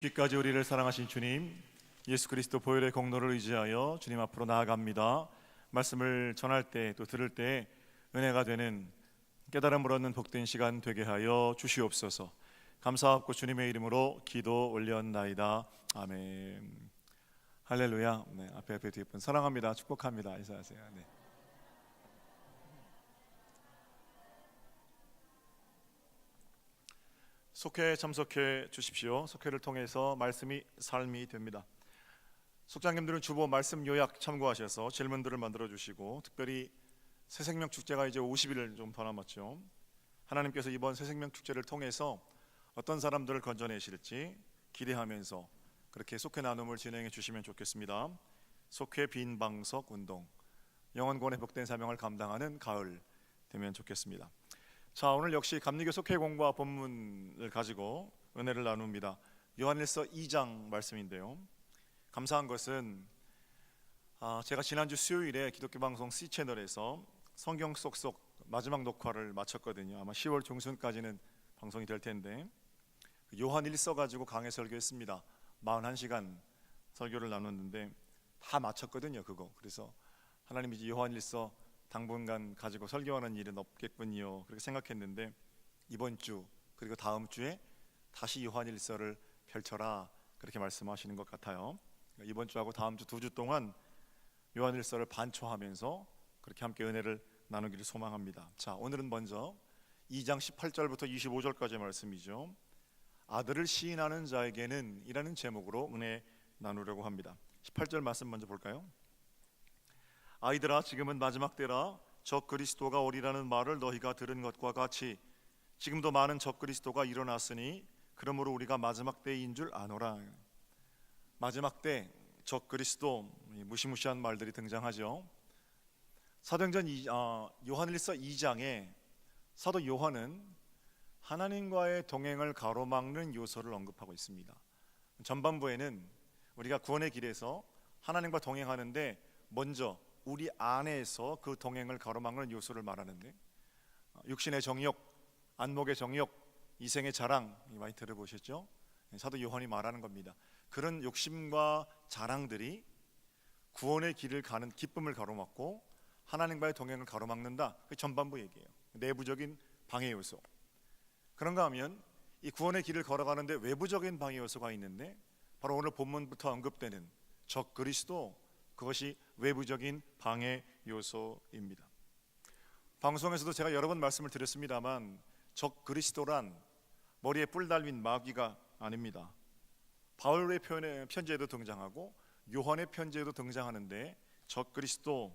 끝까지 우리를 사랑하신 주님, 예수 그리스도 보혈의 공로를 의지하여 주님 앞으로 나아갑니다. 말씀을 전할 때 또 들을 때 은혜가 되는 깨달음을 얻는 복된 시간 되게 하여 주시옵소서. 감사하고 주님의 이름으로 기도 올렸나이다. 아멘. 할렐루야. 네, 앞에 뒤에 분 사랑합니다. 축복합니다. 인사하세요. 네. 속회에 참석해 주십시오. 속회를 통해서 말씀이 삶이 됩니다. 속장님들은 주보 말씀 요약 참고하셔서 질문들을 만들어 주시고, 특별히 새생명 축제가 이제 50일 좀 더 남았죠. 하나님께서 이번 새생명 축제를 통해서 어떤 사람들을 건져내실지 기대하면서 그렇게 속회 나눔을 진행해 주시면 좋겠습니다. 속회 빈 방석 운동, 영원권의 복된 사명을 감당하는 가을 되면 좋겠습니다. 자, 오늘 역시 감리교 속회공과 본문을 가지고 은혜를 나눕니다. 요한일서 2장 말씀인데요, 감사한 것은 제가 지난주 수요일에 기독교 방송 C채널에서 성경 쏙쏙 마지막 녹화를 마쳤거든요. 아마 10월 중순까지는 방송이 될 텐데, 요한일서 가지고 강해 설교했습니다. 41시간 설교를 나눴는데 다 마쳤거든요, 그거. 그래서 하나님이 이제 요한일서 당분간 가지고 설교하는 일은 없겠군요, 그렇게 생각했는데, 이번 주 그리고 다음 주에 다시 요한일서를 펼쳐라, 그렇게 말씀하시는 것 같아요. 이번 주하고 다음 주 2주 동안 요한일서를 반초하면서 그렇게 함께 은혜를 나누기를 소망합니다. 자, 오늘은 먼저 2장 18절부터 25절까지의 말씀이죠. 아들을 시인하는 자에게는 이라는 제목으로 은혜 나누려고 합니다. 18절 말씀 먼저 볼까요? 아이들아, 지금은 마지막 때라. 적 그리스도가 오리라는 말을 너희가 들은 것과 같이 지금도 많은 적 그리스도가 일어났으니 그러므로 우리가 마지막 때인 줄 아노라. 마지막 때 적 그리스도, 무시무시한 말들이 등장하죠. 사도행전 요한일서 2장에 사도 요한은 하나님과의 동행을 가로막는 요소를 언급하고 있습니다. 전반부에는 우리가 구원의 길에서 하나님과 동행하는데 먼저 우리 안에서 그 동행을 가로막는 요소를 말하는데, 육신의 정욕, 안목의 정욕, 이생의 자랑 많이 들어보셨죠? 사도 요한이 말하는 겁니다. 그런 욕심과 자랑들이 구원의 길을 가는 기쁨을 가로막고 하나님과의 동행을 가로막는다. 그 전반부 얘기예요. 내부적인 방해 요소. 그런가 하면 이 구원의 길을 걸어가는데 외부적인 방해 요소가 있는데, 바로 오늘 본문부터 언급되는 적 그리스도, 그것이 외부적인 방해 요소입니다. 방송에서도 제가 여러 번 말씀을 드렸습니다만, 적 그리스도란 머리에 뿔 달린 마귀가 아닙니다. 바울의 편지에도 등장하고 요한의 편지에도 등장하는데, 적 그리스도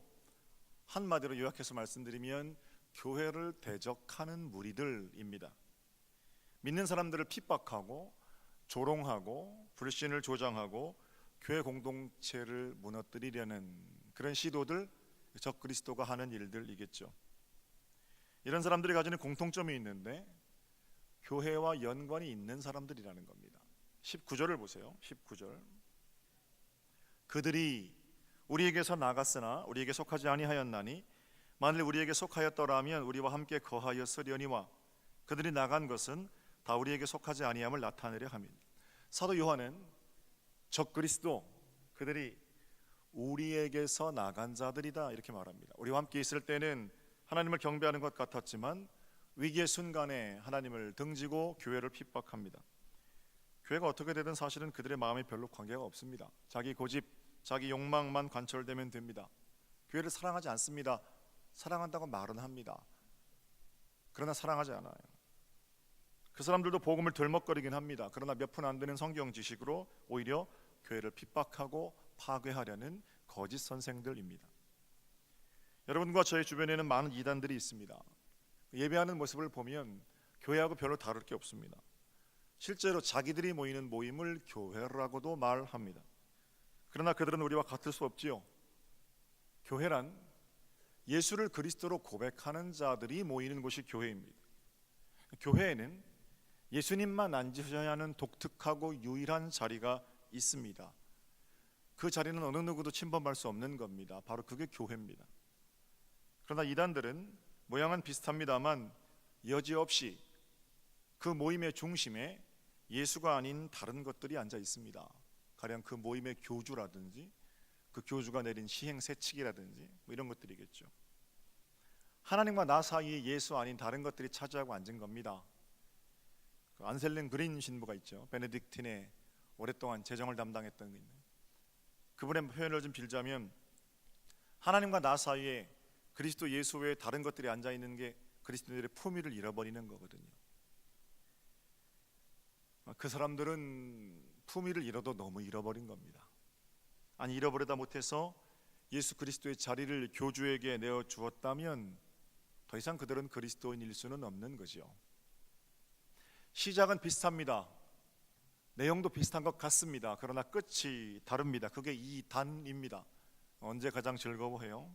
한마디로 요약해서 말씀드리면 교회를 대적하는 무리들입니다. 믿는 사람들을 핍박하고 조롱하고 불신을 조장하고 교회 공동체를 무너뜨리려는 그런 시도들, 적 그리스도가 하는 일들이겠죠. 이런 사람들이 가지는 공통점이 있는데 교회와 연관이 있는 사람들이라는 겁니다. 19절을 보세요. 19절. 그들이 우리에게서 나갔으나 우리에게 속하지 아니하였나니 만일 우리에게 속하였더라면 우리와 함께 거하였으려니와 그들이 나간 것은 다 우리에게 속하지 아니함을 나타내려 함이니. 사도 요한은 적 그리스도, 그들이 우리에게서 나간 자들이다, 이렇게 말합니다. 우리와 함께 있을 때는 하나님을 경배하는 것 같았지만 위기의 순간에 하나님을 등지고 교회를 핍박합니다. 교회가 어떻게 되든 사실은 그들의 마음에 별로 관계가 없습니다. 자기 고집, 자기 욕망만 관철되면 됩니다. 교회를 사랑하지 않습니다. 사랑한다고 말은 합니다. 그러나 사랑하지 않아요. 그 사람들도 복음을 덜먹거리긴 합니다. 그러나 몇 푼 안 되는 성경 지식으로 오히려 교회를 핍박하고 파괴하려는 거짓 선생들입니다. 여러분과 저의 주변에는 많은 이단들이 있습니다. 예배하는 모습을 보면 교회하고 별로 다를 게 없습니다. 실제로 자기들이 모이는 모임을 교회라고도 말합니다. 그러나 그들은 우리와 같을 수 없지요. 교회란 예수를 그리스도로 고백하는 자들이 모이는 곳이 교회입니다. 교회에는 예수님만 앉으셔야 하는 독특하고 유일한 자리가 있습니다. 그 자리는 어느 누구도 침범할 수 없는 겁니다. 바로 그게 교회입니다. 그러나 이단들은 모양은 비슷합니다만 여지없이 그 모임의 중심에 예수가 아닌 다른 것들이 앉아 있습니다. 가령 그 모임의 교주라든지 그 교주가 내린 시행 세칙이라든지 뭐 이런 것들이겠죠. 하나님과 나 사이에 예수 아닌 다른 것들이 차지하고 앉은 겁니다. 그 안셀린 그린 신부가 있죠. 베네딕틴에 오랫동안 재정을 담당했던 그분의 표현을 좀 빌자면, 하나님과 나 사이에 그리스도 예수 외에 다른 것들이 앉아 있는 게 그리스도인들의 품위를 잃어버리는 거거든요. 그 사람들은 품위를 잃어도 너무 잃어버린 겁니다. 아니, 잃어버리다 못해서 예수 그리스도의 자리를 교주에게 내어 주었다면 더 이상 그들은 그리스도인일 수는 없는 거죠. 시작은 비슷합니다. 내용도 비슷한 것 같습니다. 그러나 끝이 다릅니다. 그게 2단입니다. 언제 가장 즐거워해요?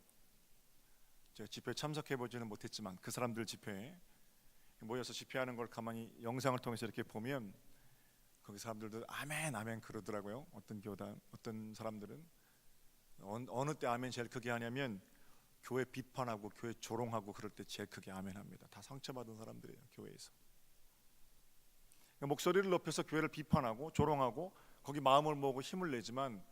제가 집회에 참석해 보지는 못했지만 그 사람들 집회에 모여서 집회하는 걸 가만히 영상을 통해서 이렇게 보면 거기 사람들도 아멘 아멘 그러더라고요. 어떤 교단, 어떤 사람들은 어느 때 아멘 제일 크게 하냐면 교회 비판하고 교회 조롱하고 그럴 때 제일 크게 아멘 합니다. 다 상처받은 사람들이에요, 교회에서. 목소리를 높여서 교회를 비판하고 조롱하고 거기 마음을 모으고 힘을 내지만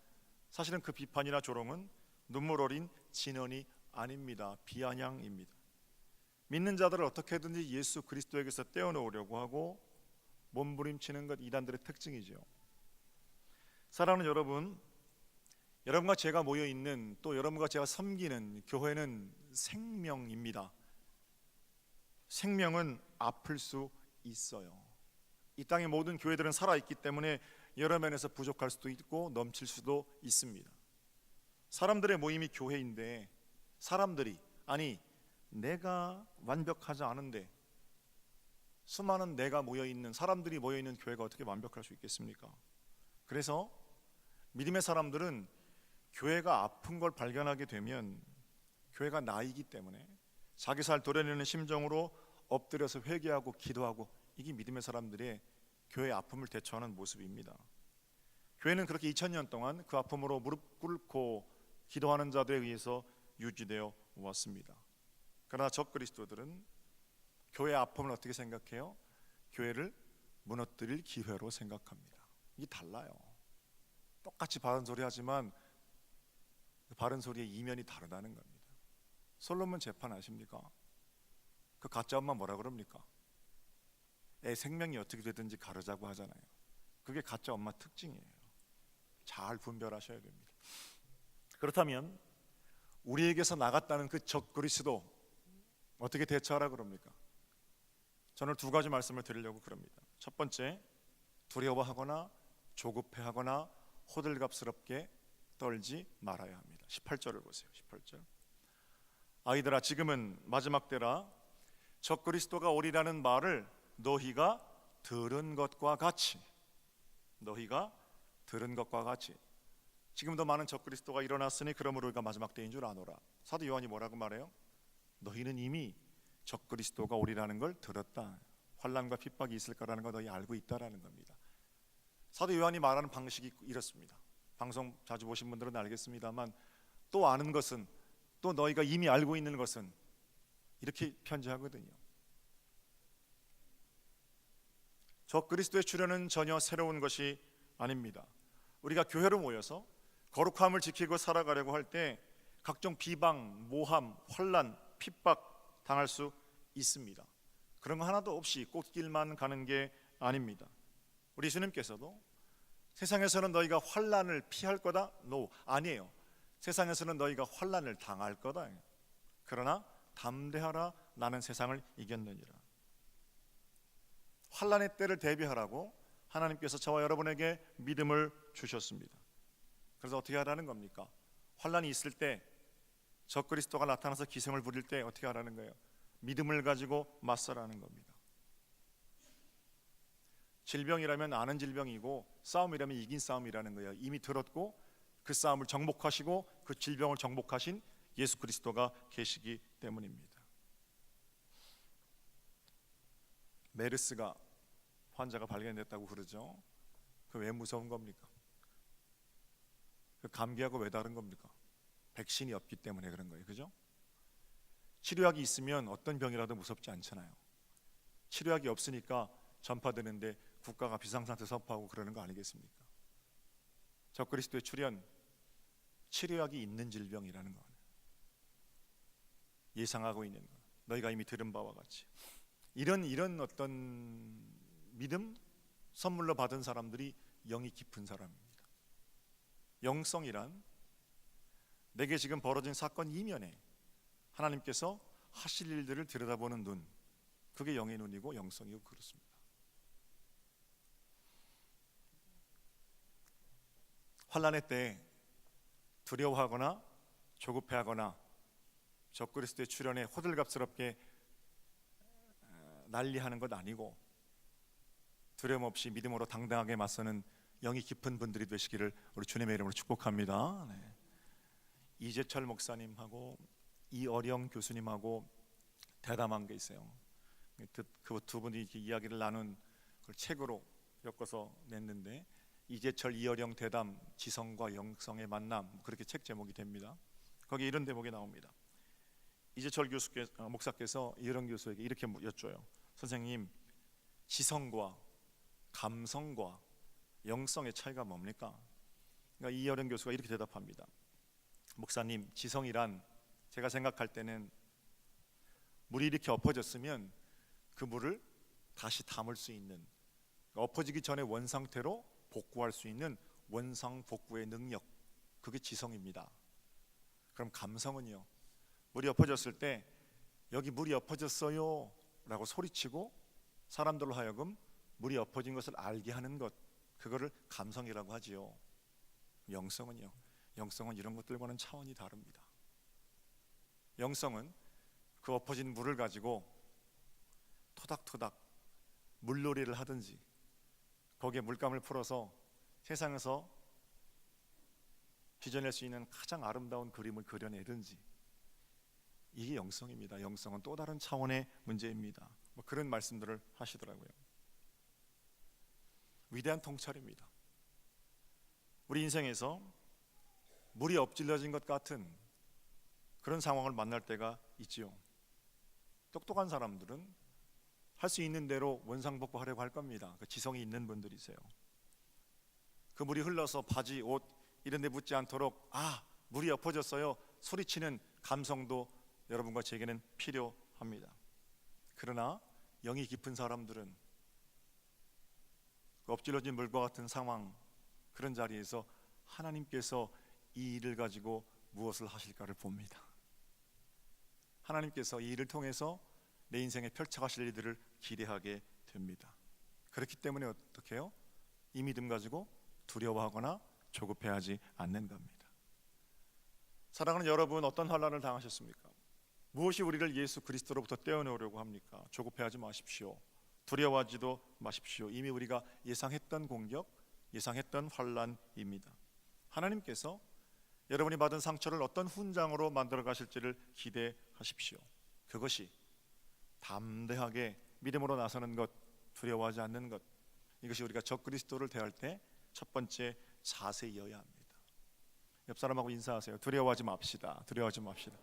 사실은 그 비판이나 조롱은 눈물 어린 진언이 아닙니다. 비아냥입니다. 믿는 자들을 어떻게든지 예수 그리스도에게서 떼어놓으려고 하고 몸부림치는 것, 이단들의 특징이죠. 사랑하는 여러분, 여러분과 제가 모여있는, 또 여러분과 제가 섬기는 교회는 생명입니다. 생명은 아플 수 있어요. 이 땅의 모든 교회들은 살아있기 때문에 여러 면에서 부족할 수도 있고 넘칠 수도 있습니다. 사람들의 모임이 교회인데 사람들이, 아니 내가 완벽하지 않은데 수많은 내가 모여있는, 사람들이 모여있는 교회가 어떻게 완벽할 수 있겠습니까? 그래서 믿음의 사람들은 교회가 아픈 걸 발견하게 되면 교회가 나이기 때문에 자기 살 도려내는 심정으로 엎드려서 회개하고 기도하고, 이게 믿음의 사람들의 교회의 아픔을 대처하는 모습입니다. 교회는 그렇게 2000년 동안 그 아픔으로 무릎 꿇고 기도하는 자들에 의해서 유지되어 왔습니다. 그러나 적그리스도들은 교회의 아픔을 어떻게 생각해요? 교회를 무너뜨릴 기회로 생각합니다. 이게 달라요. 똑같이 바른 소리 하지만 그 바른 소리의 이면이 다르다는 겁니다. 솔로몬 재판 아십니까? 그 가짜 엄마 뭐라 그럽니까? 애 생명이 어떻게 되든지 가르자고 하잖아요. 그게 가짜 엄마 특징이에요. 잘 분별하셔야 됩니다. 그렇다면 우리에게서 나갔다는 그 적그리스도 어떻게 대처하라 그럽니까? 저는 두 가지 말씀을 드리려고 그럽니다. 첫 번째, 두려워하거나 조급해하거나 호들갑스럽게 떨지 말아야 합니다. 18절을 보세요. 18절. 아이들아, 지금은 마지막 때라. 적그리스도가 오리라는 말을 너희가 들은 것과 같이, 너희가 들은 것과 같이. 지금도 많은 적그리스도가 일어났으니 그러므로 우리가 마지막 때인 줄 아노라. 사도 요한이 뭐라고 말해요? 너희는 이미 적그리스도가 오리라는 걸 들었다. 환난과 핍박이 있을 거라는 걸 너희 알고 있다라는 겁니다. 사도 요한이 말하는 방식이 이렇습니다. 방송 자주 보신 분들은 알겠습니다만, 또 아는 것은, 또 너희가 이미 알고 있는 것은, 이렇게 편지하거든요. 적그리스도의 출현은 전혀 새로운 것이 아닙니다. 우리가 교회로 모여서 거룩함을 지키고 살아가려고 할 때 각종 비방, 모함, 환난, 핍박 당할 수 있습니다. 그런 거 하나도 없이 꽃길만 가는 게 아닙니다. 우리 주님께서도 세상에서는 너희가 환난을 피할 거다? No, 아니에요. 세상에서는 너희가 환난을 당할 거다. 그러나 담대하라, 나는 세상을 이겼느니라. 환난의 때를 대비하라고 하나님께서 저와 여러분에게 믿음을 주셨습니다. 그래서 어떻게 하라는 겁니까? 환난이 있을 때, 적그리스도가 나타나서 기승을 부릴 때 어떻게 하라는 거예요? 믿음을 가지고 맞서라는 겁니다. 질병이라면 아는 질병이고 싸움이라면 이긴 싸움이라는 거예요. 이미 들었고 그 싸움을 정복하시고 그 질병을 정복하신 예수 그리스도가 계시기 때문입니다. 메르스가 환자가 발견됐다고 그러죠. 그 왜 무서운 겁니까? 그 감기하고 왜 다른 겁니까? 백신이 없기 때문에 그런 거예요. 그죠? 치료약이 있으면 어떤 병이라도 무섭지 않잖아요. 치료약이 없으니까 전파되는데 국가가 비상상태 선포하고 그러는 거 아니겠습니까? 적그리스도의 출현, 치료약이 있는 질병이라는 거 예상하고 있는 거, 너희가 이미 들은 바와 같이 이런 어떤 믿음 선물로 받은 사람들이 영이 깊은 사람입니다. 영성이란 내게 지금 벌어진 사건 이면에 하나님께서 하실 일들을 들여다보는 눈, 그게 영의 눈이고 영성이고 그렇습니다. 환난의 때에 두려워하거나 조급해하거나 적그리스도의 출현에 호들갑스럽게 난리하는 것 아니고 두려움 없이 믿음으로 당당하게 맞서는 영이 깊은 분들이 되시기를 우리 주님의 이름으로 축복합니다. 네. 이재철 목사님하고 이어령 교수님하고 대담한 게 있어요. 그 두 분이 이렇게 이야기를 나눈 걸 책으로 엮어서 냈는데 이재철 이어령 대담 지성과 영성의 만남, 그렇게 책 제목이 됩니다. 거기 이런 대목이 나옵니다. 이재철 목사께서 이어령 교수에게 이렇게 여쭤요. 선생님, 지성과 감성과 영성의 차이가 뭡니까? 그러니까 이어령 교수가 이렇게 대답합니다. 목사님, 지성이란 제가 생각할 때는 물이 이렇게 엎어졌으면 그 물을 다시 담을 수 있는, 엎어지기 전에 원상태로 복구할 수 있는 원상복구의 능력, 그게 지성입니다. 그럼 감성은요? 물이 엎어졌을 때 여기 물이 엎어졌어요 라고 소리치고 사람들로 하여금 물이 엎어진 것을 알게 하는 것, 그거를 감성이라고 하지요. 영성은요? 영성은 이런 것들과는 차원이 다릅니다. 영성은 그 엎어진 물을 가지고 토닥토닥 물놀이를 하든지 거기에 물감을 풀어서 세상에서 빚어낼 수 있는 가장 아름다운 그림을 그려내든지, 이게 영성입니다. 영성은 또 다른 차원의 문제입니다. 뭐 그런 말씀들을 하시더라고요. 위대한 통찰입니다. 우리 인생에서 물이 엎질러진 것 같은 그런 상황을 만날 때가 있지요. 똑똑한 사람들은 할 수 있는 대로 원상복구하려고 할 겁니다. 그 지성이 있는 분들이세요. 그 물이 흘러서 바지, 옷 이런 데 묻지 않도록 물이 엎어졌어요 소리치는 감성도 여러분과 제게는 필요합니다. 그러나 영이 깊은 사람들은 그 엎질러진 물과 같은 상황, 그런 자리에서 하나님께서 이 일을 가지고 무엇을 하실까를 봅니다. 하나님께서 이 일을 통해서 내 인생에 펼쳐가실 일들을 기대하게 됩니다. 그렇기 때문에 어떻게 해요? 이 믿음 가지고 두려워하거나 조급해하지 않는 겁니다. 사랑하는 여러분, 어떤 환난을 당하셨습니까? 무엇이 우리를 예수 그리스도로부터 떼어놓으려고 합니까? 조급해하지 마십시오. 두려워하지도 마십시오. 이미 우리가 예상했던 공격, 예상했던 환난입니다. 하나님께서 여러분이 받은 상처를 어떤 훈장으로 만들어 가실지를 기대하십시오. 그것이 담대하게 믿음으로 나서는 것, 두려워하지 않는 것, 이것이 우리가 적그리스도를 대할 때 첫 번째 자세이어야 합니다. 옆 사람하고 인사하세요. 두려워하지 맙시다. 두려워하지 맙시다.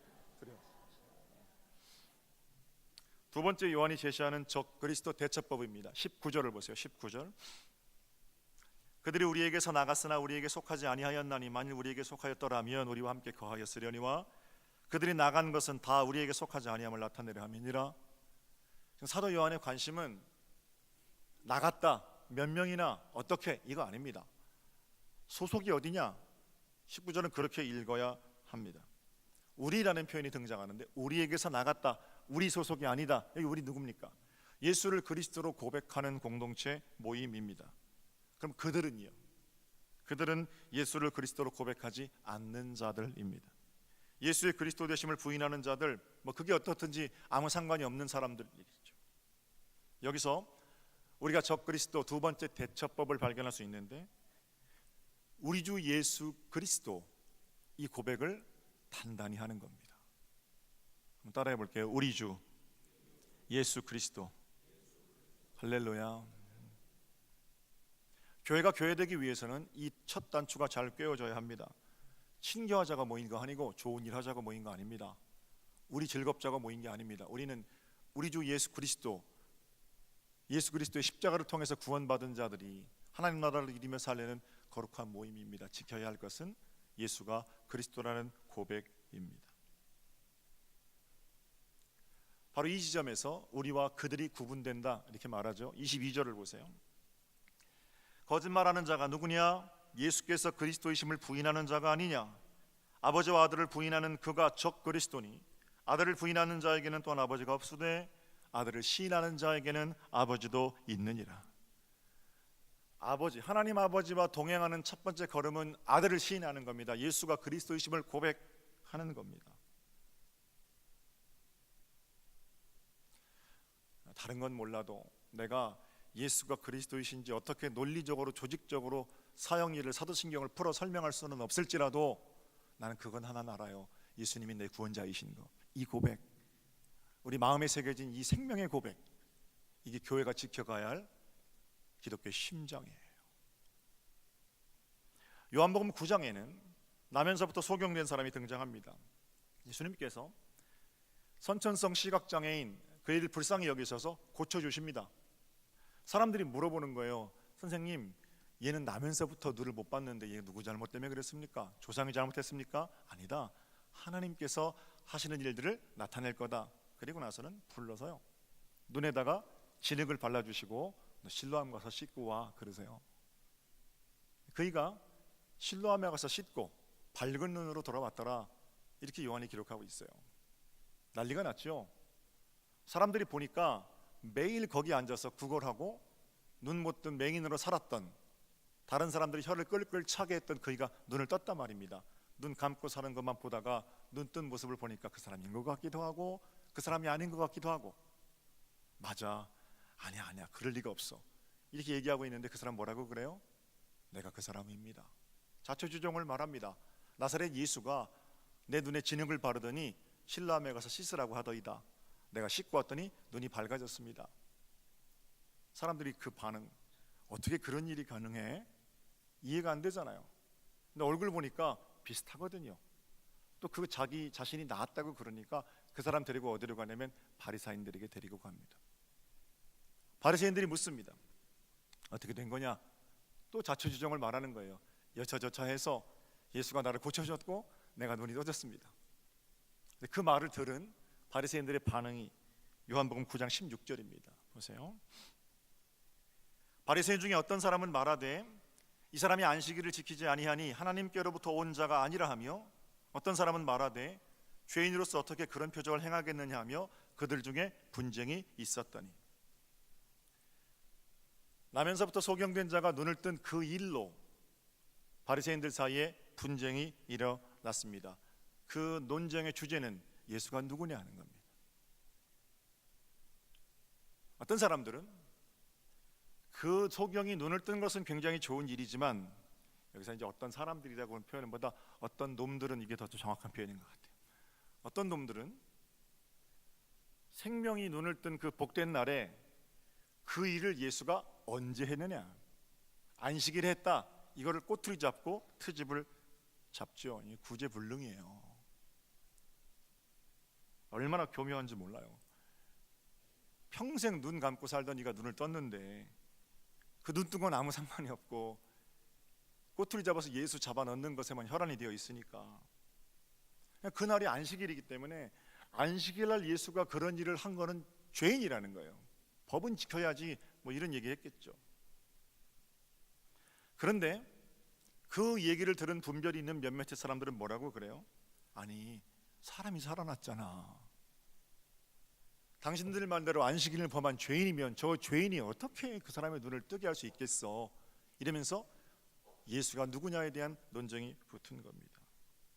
두 번째 요한이 제시하는 적그리스도 대처법입니다. 19절을 보세요. 19절. 그들이 우리에게서 나갔으나 우리에게 속하지 아니하였나니 만일 우리에게 속하였더라면 우리와 함께 거하였으려니와 그들이 나간 것은 다 우리에게 속하지 아니함을 나타내려 함이니라. 사도 요한의 관심은 나갔다, 몇 명이나, 어떻게, 이거 아닙니다. 소속이 어디냐? 19절은 그렇게 읽어야 합니다. 우리라는 표현이 등장하는데 우리에게서 나갔다, 우리 소속이 아니다. 여기 우리 누굽니까? 예수를 그리스도로 고백하는 공동체 모임입니다. 그럼 그들은요? 그들은 예수를 그리스도로 고백하지 않는 자들입니다. 예수의 그리스도 되심을 부인하는 자들, 그게 어떻든지 아무 상관이 없는 사람들이죠. 여기서 우리가 적그리스도 두 번째 대처법을 발견할 수 있는데, 우리 주 예수 그리스도, 이 고백을 단단히 하는 겁니다. 한번 따라해 볼게요. 우리 주 예수 그리스도. 할렐루야. 교회가 교회되기 위해서는 이 첫 단추가 잘 꿰어져야 합니다. 친교하자가 모인 거 아니고 좋은 일 하자고 모인 거 아닙니다. 우리 즐겁자고 모인 게 아닙니다. 우리는 우리 주 예수 그리스도, 예수 그리스도의 십자가를 통해서 구원받은 자들이 하나님 나라를 이루며 살려는 거룩한 모임입니다. 지켜야 할 것은 예수가 그리스도라는 고백입니다. 바로 이 지점에서 우리와 그들이 구분된다 이렇게 말하죠. 22절을 보세요. 거짓말하는 자가 누구냐? 예수께서 그리스도이심을 부인하는 자가 아니냐? 아버지와 아들을 부인하는 그가 적 그리스도니 아들을 부인하는 자에게는 또한 아버지가 없으되 아들을 시인하는 자에게는 아버지도 있느니라. 아버지, 하나님 아버지와 동행하는 첫 번째 걸음은 아들을 시인하는 겁니다. 예수가 그리스도이심을 고백하는 겁니다. 다른 건 몰라도 내가 예수가 그리스도이신지 어떻게 논리적으로 조직적으로 사형일을 사도신경을 풀어 설명할 수는 없을지라도 나는 그건 하나 알아요. 예수님이 내 구원자이신 거. 이 고백, 우리 마음에 새겨진 이 생명의 고백, 이게 교회가 지켜가야 할 기독교의 심장이에요. 요한복음 9장에는 나면서부터 소경된 사람이 등장합니다. 예수님께서 선천성 시각장애인 그를 불쌍히 여기셔서 고쳐주십니다. 사람들이 물어보는 거예요. 선생님, 얘는 나면서부터 눈을 못 봤는데 얘 누구 잘못 때문에 그랬습니까? 조상이 잘못했습니까? 아니다. 하나님께서 하시는 일들을 나타낼 거다. 그리고 나서는 불러서요, 눈에다가 진흙을 발라주시고 너 실로암 가서 씻고 와 그러세요. 그이가 실로암에 가서 씻고 밝은 눈으로 돌아왔더라. 이렇게 요한이 기록하고 있어요. 난리가 났죠. 사람들이 보니까 매일 거기 앉아서 구걸하고 눈 못 뜬 맹인으로 살았던, 다른 사람들이 혀를 끌끌 차게 했던 그이가 눈을 떴단 말입니다. 눈 감고 사는 것만 보다가 눈 뜬 모습을 보니까 그 사람인 것 같기도 하고 그 사람이 아닌 것 같기도 하고, 맞아, 아니야 그럴 리가 없어 이렇게 얘기하고 있는데 그 사람 뭐라고 그래요? 내가 그 사람입니다. 자초지종을 말합니다. 나사렛 예수가 내 눈에 진흙을 바르더니 실로암에 가서 씻으라고 하더이다. 내가 씻고 왔더니 눈이 밝아졌습니다. 사람들이 그 반응, 어떻게 그런 일이 가능해? 이해가 안 되잖아요. 근데 얼굴 보니까 비슷하거든요. 또 그 자기 자신이 나았다고 그러니까 그 사람 데리고 어디로 가냐면 바리사인들에게 데리고 갑니다. 바리새인들이 묻습니다. 어떻게 된 거냐? 또 자초지종을 말하는 거예요. 여차저차해서 예수가 나를 고쳐주셨고 내가 눈이 떠졌습니다. 그 말을 들은 바리새인들의 반응이 요한복음 9장 16절입니다. 보세요. 바리새인 중에 어떤 사람은 말하되 이 사람이 안식일을 지키지 아니하니 하나님께로부터 온 자가 아니라 하며, 어떤 사람은 말하되 죄인으로서 어떻게 그런 표적을 행하겠느냐 하며 그들 중에 분쟁이 있었더니, 나면서부터 소경된 자가 눈을 뜬 그 일로 바리새인들 사이에 분쟁이 일어났습니다. 그 논쟁의 주제는 예수가 누구냐 하는 겁니다. 어떤 사람들은 그 소경이 눈을 뜬 것은 굉장히 좋은 일이지만, 여기서 이제 어떤 사람들이라고 하는 표현보다 어떤 놈들은 이게 더 정확한 표현인 것 같아요. 어떤 놈들은 생명이 눈을 뜬 그 복된 날에 그 일을 예수가 언제 했느냐, 안식일에 했다, 이거를 꼬투리 잡고 트집을 잡죠. 구제불능이에요. 얼마나 교묘한지 몰라요. 평생 눈 감고 살던 이가 눈을 떴는데 그 눈 뜬 건 아무 상관이 없고 꼬투리 잡아서 예수 잡아 넣는 것에만 혈안이 되어 있으니까, 그날이 안식일이기 때문에 안식일날 예수가 그런 일을 한 거는 죄인이라는 거예요. 법은 지켜야지 뭐 이런 얘기 했겠죠. 그런데 그 얘기를 들은 분별이 있는 몇몇의 사람들은 뭐라고 그래요? 아니, 사람이 살아났잖아. 당신들 말대로 안식일을 범한 죄인이면 저 죄인이 어떻게 그 사람의 눈을 뜨게 할 수 있겠어? 이러면서 예수가 누구냐에 대한 논쟁이 붙은 겁니다.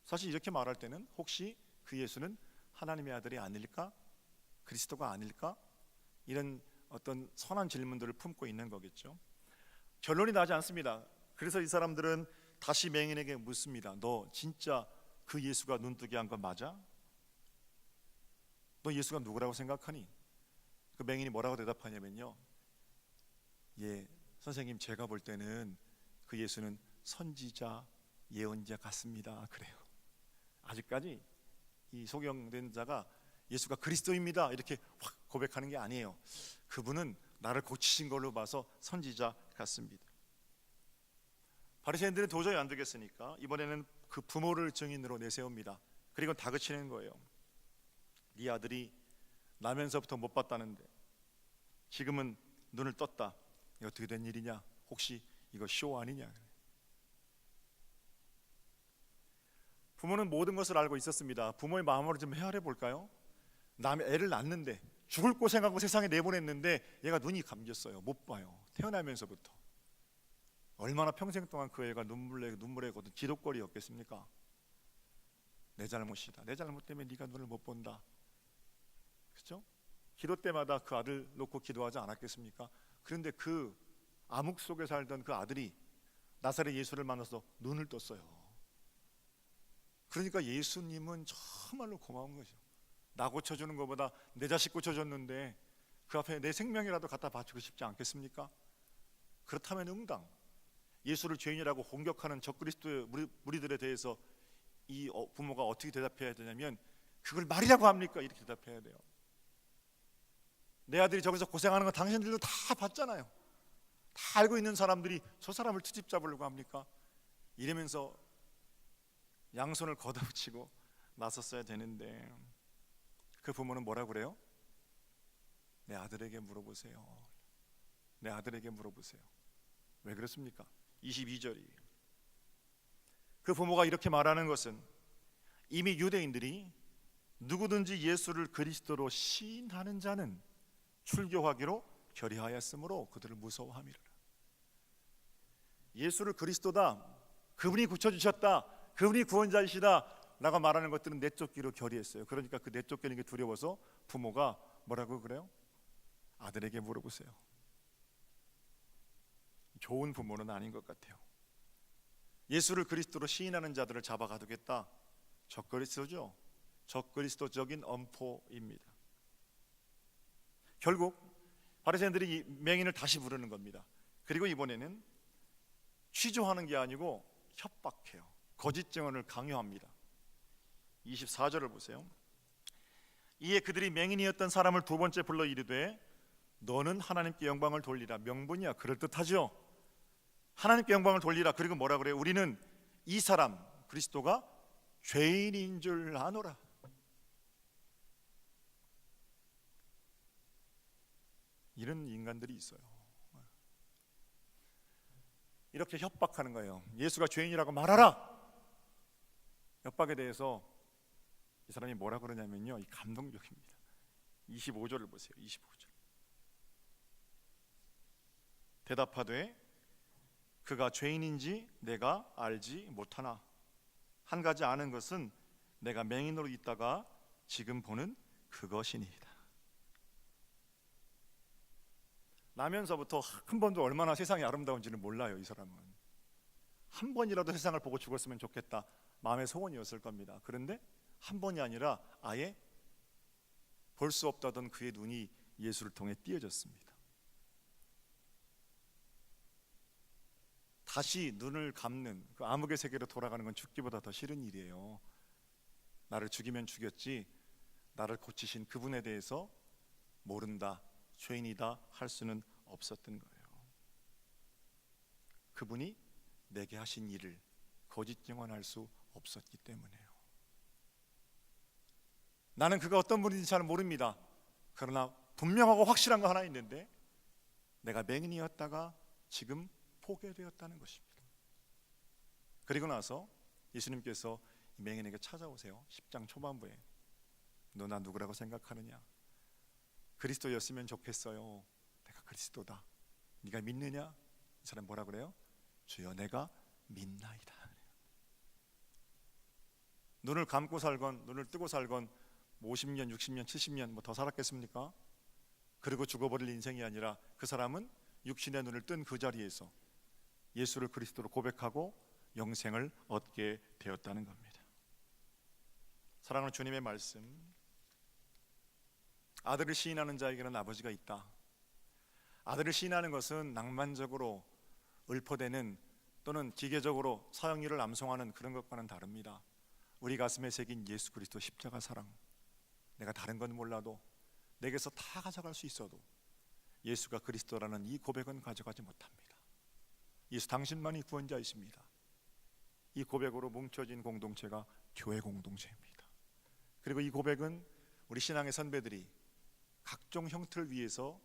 사실 이렇게 말할 때는 혹시 그 예수는 하나님의 아들이 아닐까? 그리스도가 아닐까? 이런 어떤 선한 질문들을 품고 있는 거겠죠. 결론이 나지 않습니다. 그래서 이 사람들은 다시 맹인에게 묻습니다. 너 진짜 그 예수가 눈뜨게 한 건 맞아? 너 예수가 누구라고 생각하니? 그 맹인이 뭐라고 대답하냐면요, 예, 선생님, 제가 볼 때는 그 예수는 선지자, 예언자 같습니다. 그래요. 아직까지 이 소경된 자가 예수가 그리스도입니다 이렇게 확 고백하는 게 아니에요. 그분은 나를 고치신 걸로 봐서 선지자 같습니다. 바리새인들은 도저히 안 되겠으니까 이번에는 그 부모를 증인으로 내세웁니다. 그리고 다그치는 거예요. 네 아들이 나면서부터 못 봤다는데 지금은 눈을 떴다. 이거 어떻게 된 일이냐? 혹시 이거 쇼 아니냐? 부모는 모든 것을 알고 있었습니다. 부모의 마음을 좀 헤아려 볼까요? 남의 애를 낳는데 죽을 고생하고 세상에 내보냈는데 얘가 눈이 감겼어요. 못 봐요. 태어나면서부터. 얼마나 평생 동안 그 애가 눈물에 거둔 기도거리였겠습니까? 내 잘못이다. 내 잘못 때문에 네가 눈을 못 본다. 그렇죠? 기도 때마다 그 아들 놓고 기도하지 않았겠습니까? 그런데 그 암흑 속에 살던 그 아들이 나사렛 예수를 만나서 눈을 떴어요. 그러니까 예수님은 정말로 고마운 거죠. 나 고쳐주는 것보다 내 자식 고쳐줬는데 그 앞에 내 생명이라도 갖다 바치고 싶지 않겠습니까? 그렇다면 응당 예수를 죄인이라고 공격하는 적그리스도의 무리들에 대해서 이 부모가 어떻게 대답해야 되냐면 그걸 말이라고 합니까? 이렇게 대답해야 돼요. 내 아들이 저기서 고생하는 거 당신들도 다 봤잖아요. 다 알고 있는 사람들이 저 사람을 트집 잡으려고 합니까? 이러면서 양손을 걷어붙이고 나섰어야 되는데 그 부모는 뭐라고 그래요? 내 아들에게 물어보세요. 내 아들에게 물어보세요. 왜 그렇습니까? 22절이에요. 그 부모가 이렇게 말하는 것은 이미 유대인들이 누구든지 예수를 그리스도로 시인하는 자는 출교하기로 결의하였으므로 그들을 무서워함이라. 예수를 그리스도다, 그분이 고쳐주셨다, 그분이 구원자이시다 라고 말하는 것들은 내쫓기로 결의했어요. 그러니까 그 내쫓기는 게 두려워서 부모가 뭐라고 그래요? 아들에게 물어보세요. 좋은 부모는 아닌 것 같아요. 예수를 그리스도로 시인하는 자들을 잡아가두겠다. 적그리스도죠. 적그리스도적인 엄포입니다. 결국 바리새인들이 맹인을 다시 부르는 겁니다. 그리고 이번에는 취조하는 게 아니고 협박해요. 거짓 증언을 강요합니다. 24절을 보세요. 이에 그들이 맹인이었던 사람을 두 번째 불러 이르되 너는 하나님께 영광을 돌리라. 명분이야. 그럴듯하죠. 하나님께 영광을 돌리라. 그리고 뭐라 그래요? 우리는 이 사람 그리스도가 죄인인 줄 아노라. 이런 인간들이 있어요. 이렇게 협박하는 거예요. 예수가 죄인이라고 말하라. 협박에 대해서 이 사람이 뭐라 그러냐면요, 이 감동적입니다. 25절을 보세요. 25절. 대답하되 그가 죄인인지 내가 알지 못하나 한 가지 아는 것은 내가 맹인으로 있다가 지금 보는 그것이니이다. 나면서부터 한 번도 얼마나 세상이 아름다운지는 몰라요. 이 사람은 한 번이라도 세상을 보고 죽었으면 좋겠다 마음의 소원이었을 겁니다. 그런데 한 번이 아니라 아예 볼 수 없다던 그의 눈이 예수를 통해 띄어졌습니다. 다시 눈을 감는 그 암흑의 세계로 돌아가는 건 죽기보다 더 싫은 일이에요. 나를 죽이면 죽였지 나를 고치신 그분에 대해서 모른다, 죄인이다 할 수는 없었던 거예요. 그분이 내게 하신 일을 거짓 증언할 수 없었기 때문에요. 나는 그가 어떤 분인지 잘 모릅니다. 그러나 분명하고 확실한 거 하나 있는데 내가 맹인이었다가 지금 보게 되었다는 것입니다. 그리고 나서 예수님께서 맹인에게 찾아오세요. 10장 초반부에 너 나 누구라고 생각하느냐? 그리스도였으면 좋겠어요. 내가 그리스도다. 네가 믿느냐? 이 사람 뭐라 그래요? 주여 내가 믿나이다. 눈을 감고 살건 눈을 뜨고 살건 50년, 60년, 70년 뭐 더 살았겠습니까? 그리고 죽어버릴 인생이 아니라 그 사람은 육신의 눈을 뜬 그 자리에서 예수를 그리스도로 고백하고 영생을 얻게 되었다는 겁니다. 사랑하는 주님의 말씀, 아들을 시인하는 자에게는 아버지가 있다. 아들을 시인하는 것은 낭만적으로 읊어대는 또는 기계적으로 사형리를 암송하는 그런 것과는 다릅니다. 우리 가슴에 새긴 예수 그리스도 십자가 사랑, 내가 다른 건 몰라도 내게서 다 가져갈 수 있어도 예수가 그리스도라는 이 고백은 가져가지 못합니다. 예수 당신만이 구원자이십니다. 이 고백으로 뭉쳐진 공동체가 교회 공동체입니다. 그리고 이 고백은 우리 신앙의 선배들이 각종 형태를 위해서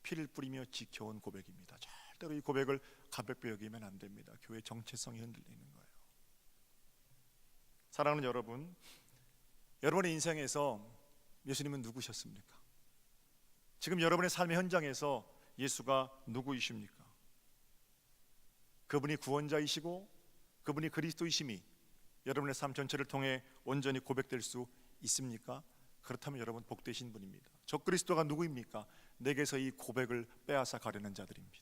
피를 뿌리며 지켜온 고백입니다. 절대로 이 고백을 가볍게 여기면 안 됩니다. 교회의 정체성이 흔들리는 거예요. 사랑하는 여러분, 여러분의 인생에서 예수님은 누구셨습니까? 지금 여러분의 삶의 현장에서 예수가 누구이십니까? 그분이 구원자이시고 그분이 그리스도이심이 여러분의 삶 전체를 통해 온전히 고백될 수 있습니까? 그렇다면 여러분 복되신 분입니다. 저 그리스도가 누구입니까? 내게서 이 고백을 빼앗아 가려는 자들입니다.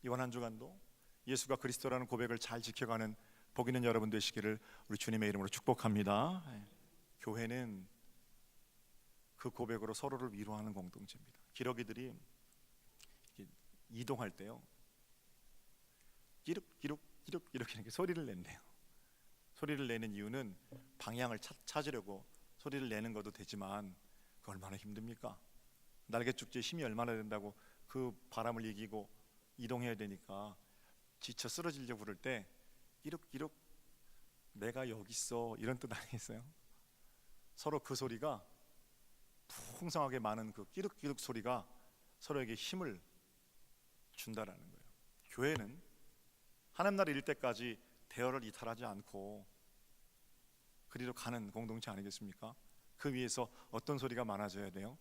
이번 한 주간도 예수가 그리스도라는 고백을 잘 지켜가는 복 있는 여러분 되시기를 우리 주님의 이름으로 축복합니다. 교회는 그 고백으로 서로를 위로하는 공동체입니다. 기러기들이 이동할 때요, 끼룩끼룩 이렇게 소리를 낸대요. 소리를 내는 이유는 방향을 찾으려고 소리를 내는 것도 되지만 그 얼마나 힘듭니까? 날개축제에 힘이 얼마나 된다고 그 바람을 이기고 이동해야 되니까 지쳐 쓰러지려고 그럴 때 끼룩끼룩 내가 여기 있어 이런 뜻 아니겠어요? 서로 그 소리가 풍성하게 많은 그 끼룩끼룩 소리가 서로에게 힘을 준다라는 거예요. 교회는 하나님 나라 이룰 때까지 대열을 이탈하지 않고 그리로 가는 공동체 아니겠습니까? 그 위에서 어떤 소리가 많아져야 돼요?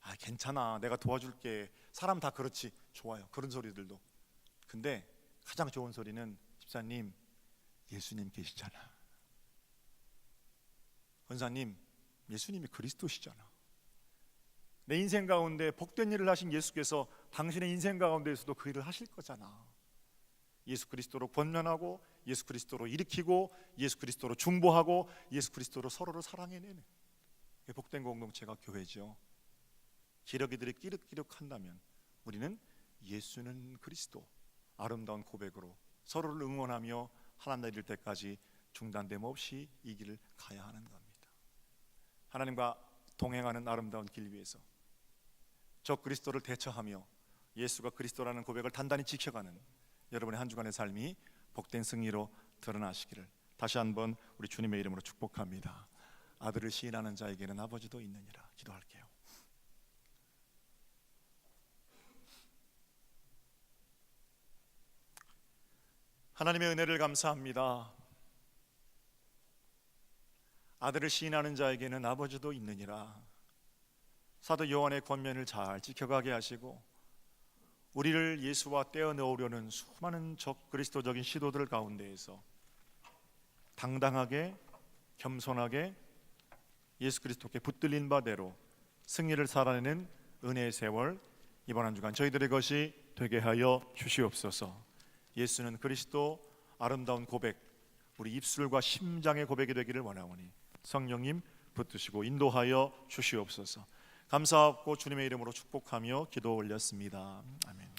아, 괜찮아, 내가 도와줄게, 사람 다 그렇지, 좋아요, 그런 소리들도. 근데 가장 좋은 소리는 집사님, 예수님 계시잖아. 권사님, 예수님이 그리스도시잖아. 내 인생 가운데 복된 일을 하신 예수께서 당신의 인생 가운데에서도 그 일을 하실 거잖아. 예수 그리스도로 권면하고 예수 그리스도로 일으키고 예수 그리스도로 중보하고 예수 그리스도로 서로를 사랑해내는 복된 공동체가 교회죠. 기러기들이 끼륵끼륵 한다면 우리는 예수는 그리스도 아름다운 고백으로 서로를 응원하며 하나님 나라 이룰 때까지 중단됨 없이 이 길을 가야 하는 겁니다. 하나님과 동행하는 아름다운 길 위에서 저 그리스도를 대처하며 예수가 그리스도라는 고백을 단단히 지켜가는 여러분의 한 주간의 삶이 복된 승리로 드러나시기를 다시 한번 우리 주님의 이름으로 축복합니다. 아들을 시인하는 자에게는 아버지도 있느니라. 기도할게요. 하나님의 은혜를 감사합니다. 아들을 시인하는 자에게는 아버지도 있느니라. 사도 요한의 권면을 잘 지켜가게 하시고 우리를 예수와 떼어 넣으려는 수많은 적 그리스도적인 시도들 가운데에서 당당하게 겸손하게 예수 그리스도께 붙들린 바대로 승리를 살아내는 은혜의 세월 이번 한 주간 저희들의 것이 되게 하여 주시옵소서. 예수는 그리스도 아름다운 고백 우리 입술과 심장의 고백이 되기를 원하오니 성령님 붙드시고 인도하여 주시옵소서. 감사하고 주님의 이름으로 축복하며 기도 올렸습니다. 아멘.